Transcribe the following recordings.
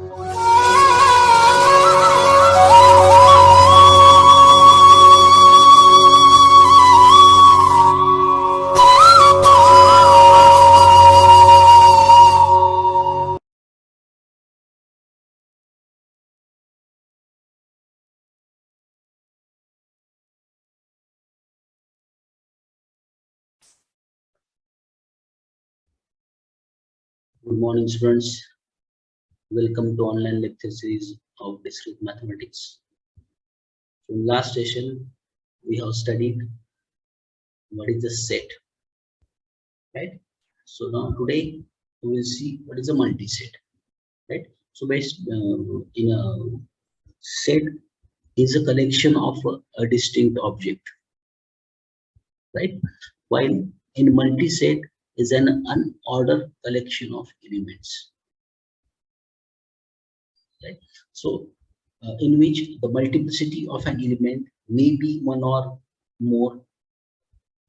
Good morning, students. Welcome to online lecture series of discrete mathematics. So in last session, we have studied what is a set, right? So now today we will see what is a multiset, right? So based in a set is a collection of a distinct object, right? While in multiset is an unordered collection of elements, right? So in which the multiplicity of an element may be one or more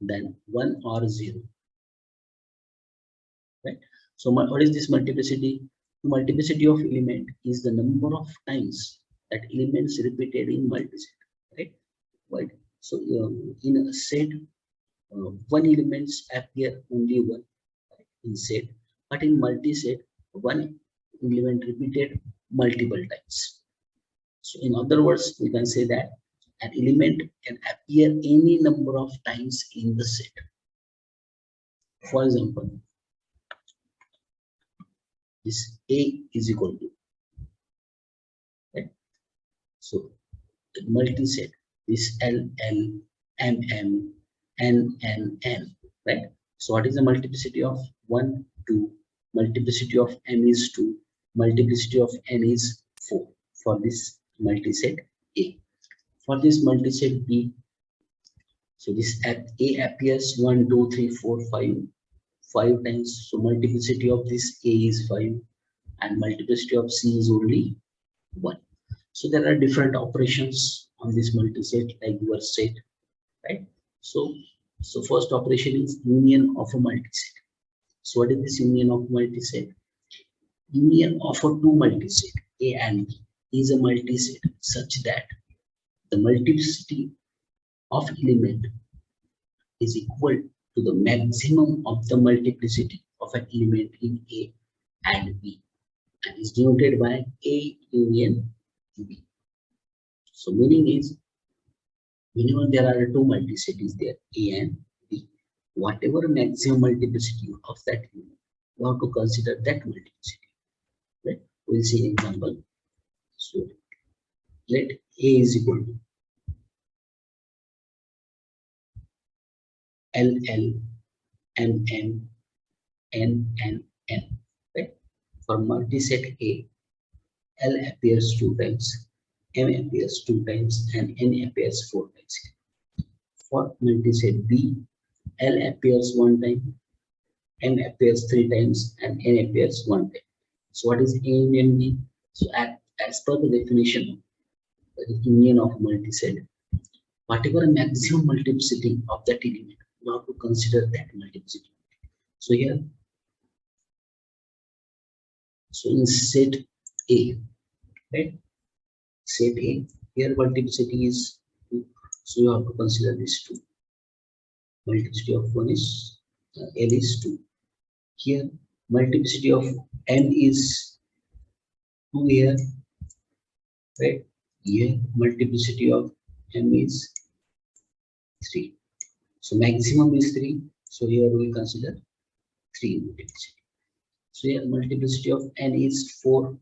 than 1 or 0, right? So what is this multiplicity? The multiplicity of element is the number of times that elements repeated in multiset, right? Right. So in a set, one elements appear only one, right, in set, but in multiset, one element repeated multiple times. So in other words, we can say that an element can appear any number of times in the set. For example, this A is equal to, right? So the multiset, this L, L, M, M, N, N, N, right? So what is the multiplicity of 1, 2, multiplicity of M is 2, multiplicity of N is 4 for this multiset A. For this multiset B, so this A appears 1, 2, 3, 4, 5 times. So multiplicity of this A is 5 and multiplicity of C is only 1. So there are different operations on this multiset like your set, right? So first operation is union of a multiset. So what is this union of multiset? Union of a two multiset A and B is a multiset such that the multiplicity of element is equal to the maximum of the multiplicity of an element in A and B, and is denoted by A union B. So meaning is, whenever there are two multiplicities there, A and B, whatever maximum multiplicity of that element, you have to consider that multiplicity, right? We'll see an example. So let A is equal to L, L, M, M, N, N, N, right? For multiset A, L appears 2 times, M appears 2 times, and N appears 4 times. For multiset B, L appears 1 time, M appears 3 times, and N appears 1 time. So what is A union B? So as per the definition of the union of multiset, whatever maximum multiplicity of that element, you have to consider that multiplicity. So here, so in set A, right? Set A, here multiplicity is 2, so you have to consider this 2. Multiplicity of 1 is L is 2. Here multiplicity of M is 2 here, right? Here multiplicity of M is 3. So maximum is 3. So here we consider 3 multiplicity. So here multiplicity of N is 4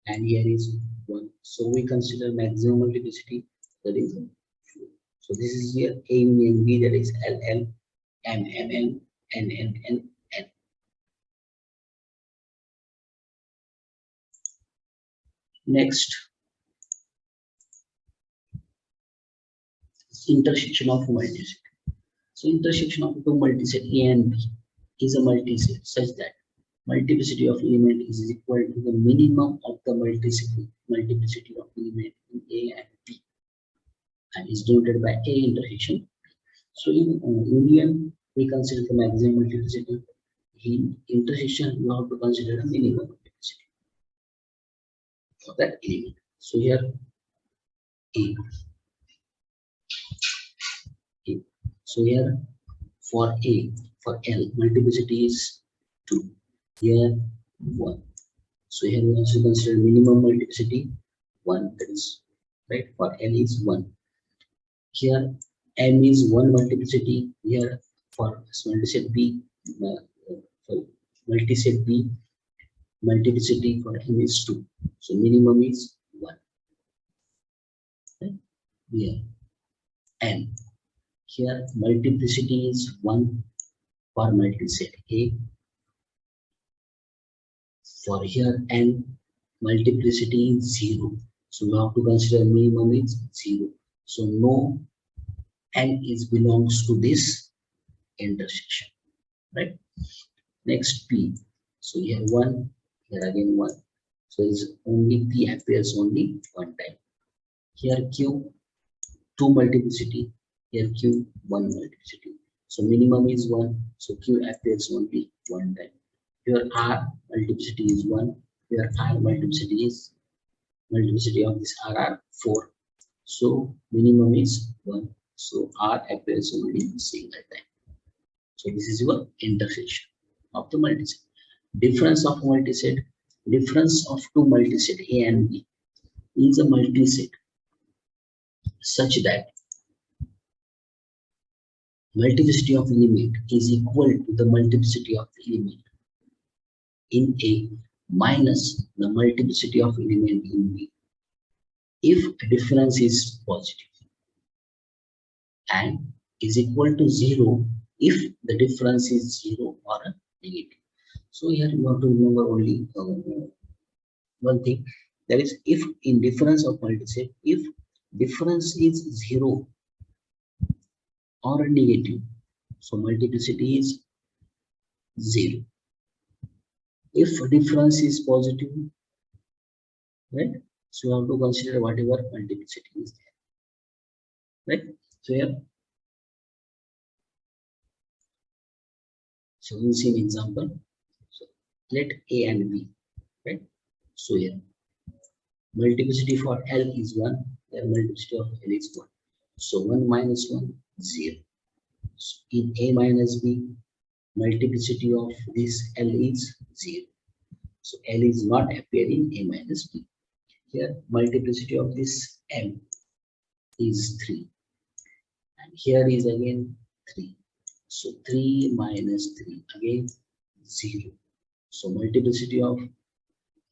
and here is 1. So we consider maximum multiplicity, that is 4. So this is here A union B, that is L, L, M, M, N, N, N, N, N. Next, intersection of multiset. So intersection of two multiset A and B is a multiset such that multiplicity of element is equal to the minimum of the multiplicity of element in A and B, and is denoted by A intersection. So in union, we consider the maximum multiplicity. In intersection, you have to consider the minimum multiplicity. of that element. So here A, A. So here for A, for L, multiplicity is 2. Here 1. So here we also consider minimum multiplicity 1, that is right, for L is 1. Here M is 1 multiplicity. Here for multiset B, for multiset B, multiplicity for M is 2. So minimum is 1. Right? Here N. Here multiplicity is 1 for multiset A. For here N, multiplicity is 0. So we have to consider minimum is 0. So no N is belongs to this intersection. Right? Next P. So here 1, here again 1. So it's only P appears only one time. Here Q, 2 multiplicity. Here Q, 1 multiplicity. So minimum is 1. So Q appears only one time. Here R multiplicity is 1. Here R multiplicity of this R are 4. So minimum is 1. So R appears only single time. So this is your intersection of the multiset. Difference of multiset. Difference of two multiset A and B is a multiset such that multiplicity of element is equal to the multiplicity of element in A minus the multiplicity of element in B if difference is positive, and is equal to 0 if the difference is 0 or a negative. So here you have to remember only one thing, that is if in difference of multiset, if difference is 0 or a negative, so multiplicity is 0. If difference is positive, right, so you have to consider whatever multiplicity is there, right? So here, so we'll see an example. So let A and B, right? So here multiplicity for L is 1, the multiplicity of L is 1. So 1 minus 1, 0. So in A minus B, multiplicity of this L is 0. So L is not appearing A minus B. Here multiplicity of this M is 3. And here is again 3. So 3 minus 3, again 0. So multiplicity of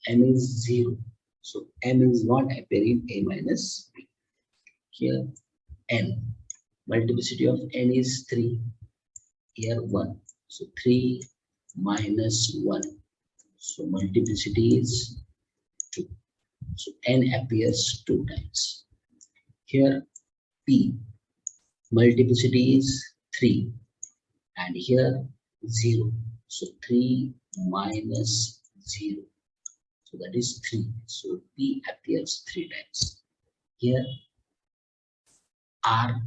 M is 0. So M is not appearing A minus B. Here N, multiplicity of N is 3. Here 1. So 3 minus 1. So multiplicity is 2. So N appears 2 times. Here P, multiplicity is 3. And here 0. So 3 minus 0. So that is 3. So P appears 3 times. Here R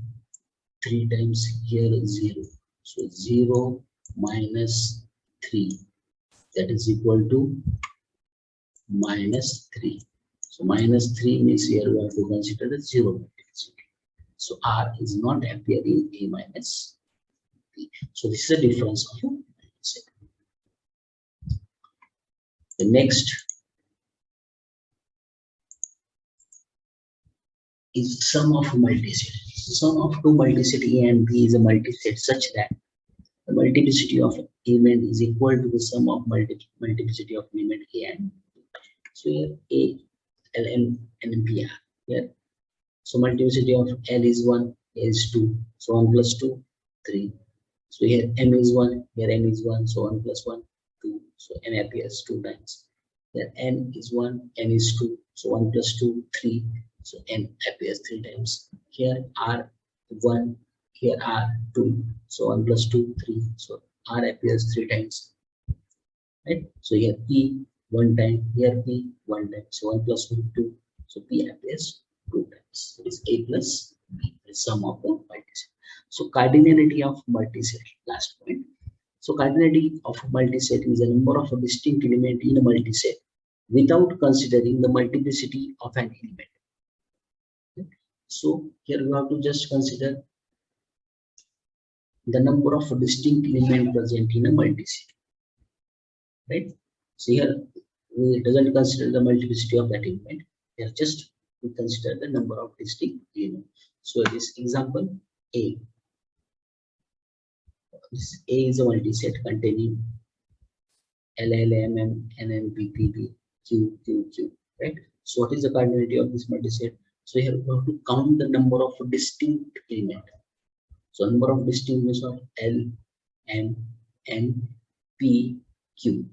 3 times, here 0. So 0 minus 3, that is equal to minus 3. So minus 3 means here we have to consider the 0 multiplicity. So R is not appearing A minus B. So this is the difference of a multiset. The next is sum of multiset. The sum of two multiset A and B is a multiset such that the multiplicity of element is equal to the sum of multiplicity of element A and B. So here A, L, M, and B are here. So multiplicity of L is 1, A is 2. So 1 plus 2, 3. So here M is 1, here M is 1. So 1 plus 1, 2. So M appears 2 times. Here N is 1, N is 2. So 1 plus 2, 3. So N appears 3 times. Here R 1, here R 2. So 1 plus 2, 3. So R appears 3 times. Right? So here P 1 time, here P 1 time. So 1 plus 1, 2. So P appears 2 times. It is A plus B, the sum of the multiset. So cardinality of multiset, last point. So cardinality of a multiset is a number of distinct elements in a multiset without considering the multiplicity of an element. So here we have to just consider the number of distinct elements present in a multiset, right? So here we doesn't consider the multiplicity of that element. Here just we consider the number of distinct elements. So this example A. This A is a multiset containing L, L, M, M, N, N, P, P, P, Q, Q, Q, right? So what is the cardinality of this multiset? So here we have to count the number of distinct elements. So number of distinct means of L, M, N, P, Q.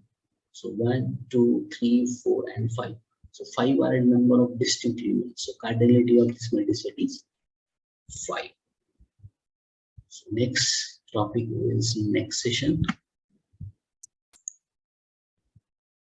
So 1, 2, 3, 4, and 5. So 5 are a number of distinct elements. So cardinality of this multiset is 5. So next topic is next session.